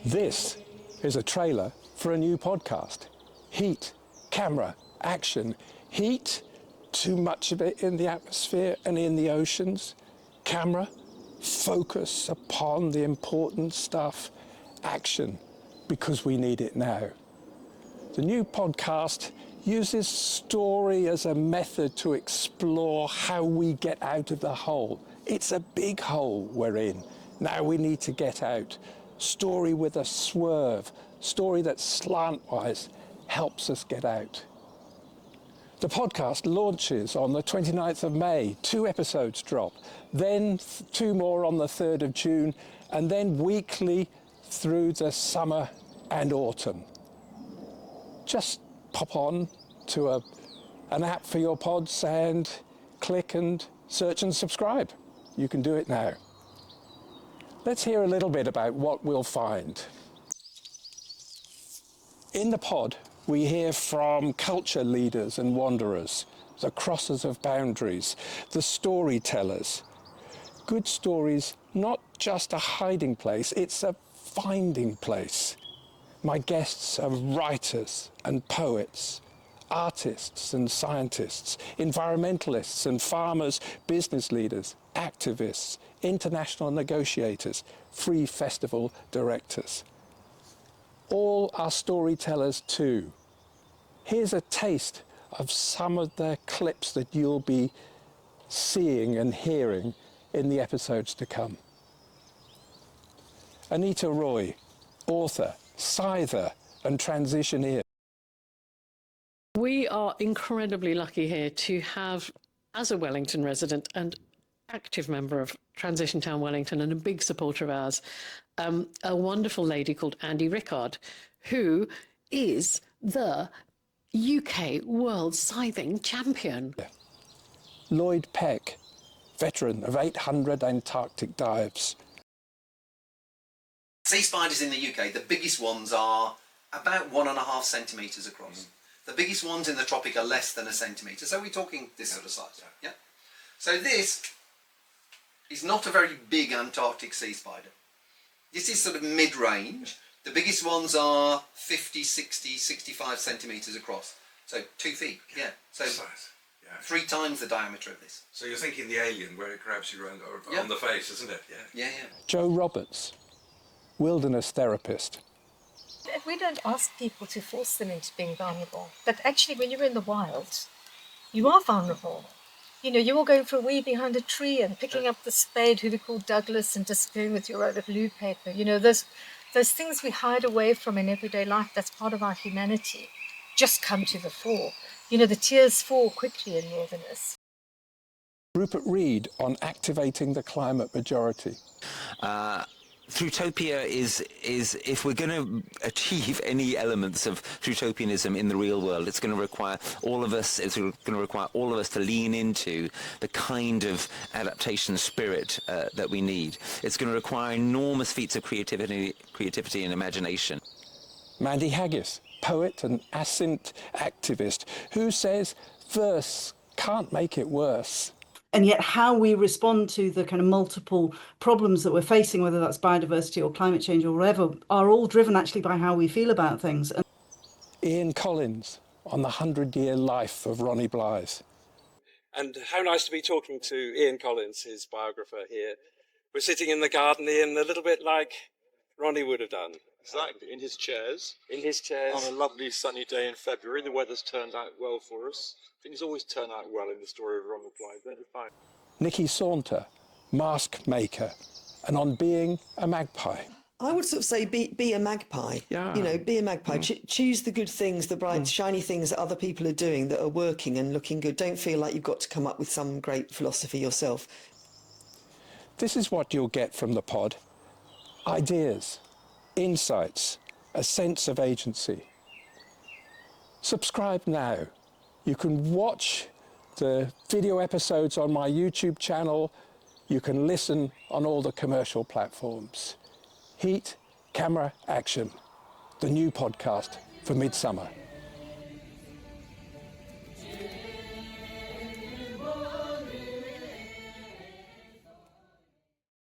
This is a trailer for a new podcast. Heat, camera, action. Heat, too much of it in the atmosphere and in the oceans. Camera, focus upon the important stuff. Action, because we need it now. The new podcast uses story as a method to explore how we get out of the hole. It's a big hole we're in. Now we need to get out. Story with a swerve, story that slantwise helps us get out. The podcast launches on the 29th of May. 2 episodes drop, then 2 more on the 3rd of June, and then weekly through the summer and autumn. Just pop on to an app for your pods and click and search and subscribe. You can do it now. Let's hear a little bit about what we'll find. In the pod, we hear from culture leaders and wanderers, the crossers of boundaries, the storytellers. Good stories, not just a hiding place, it's a finding place. My guests are writers and poets, artists and scientists, environmentalists and farmers, business leaders, activists, international negotiators, free festival directors. All are storytellers too. Here's a taste of some of the clips that you'll be seeing and hearing in the episodes to come. Anita Roy, author, scyther and transitioneer. We are incredibly lucky here to have, as a Wellington resident and active member of Transition Town Wellington and a big supporter of ours, a wonderful lady called Andy Rickard, who is the UK World Scything Champion. Lloyd Peck, veteran of 800 Antarctic dives. Sea spiders in the UK, the biggest ones are about 1.5 centimetres across. The biggest ones in the tropic are less than 1 centimetre, so we're talking this sort of size. Yeah. So this is not a very big Antarctic sea spider. This is sort of mid-range. The biggest ones are 50, 60, 65 centimetres across. So 2 feet, yeah. So 3 times the diameter of this. So you're thinking the alien where it grabs you around on the face, isn't it? Yeah. Joe Roberts, wilderness therapist. We don't ask people to force them into being vulnerable, but actually when you're in the wild, you are vulnerable. You know, you're all going for a wee behind a tree and picking up the spade, who we call Douglas, and disappearing with your roll of blue paper. You know, those things we hide away from in everyday life, that's part of our humanity, just come to the fore. You know, the tears fall quickly in wilderness. Rupert Reed on activating the climate majority. Fruitopia is if we're going to achieve any elements of fruitopianism in the real world, it's going to require all of us. It's going to require all of us to lean into the kind of adaptation spirit that we need. It's going to require enormous feats of creativity and imagination. Mandy Haggis, poet and ascent activist, who says verse can't make it worse. And yet how we respond to the kind of multiple problems that we're facing, whether that's biodiversity or climate change or whatever, are all driven actually by how we feel about things. And Ian Collins on the 100-year life of Ronnie Blythe. And how nice to be talking to Ian Collins, his biographer here. We're sitting in the garden, Ian, a little bit like Ronnie would have done. Exactly, in his chairs. In his chairs. On a lovely sunny day in February. The weather's turned out well for us. Things always turn out well in the story of Ronald Blythe, don't they find? Nikki Saunter, mask maker, and on being a magpie. I would sort of say be a magpie. Yeah. You know, be a magpie. Choose the good things, the bright, shiny things that other people are doing that are working and looking good. Don't feel like you've got to come up with some great philosophy yourself. This is what you'll get from the pod. Ideas, insights, a sense of agency. Subscribe now. You can watch the video episodes on my YouTube channel. You can listen on all the commercial platforms. Heat, camera, action. The new podcast for midsummer.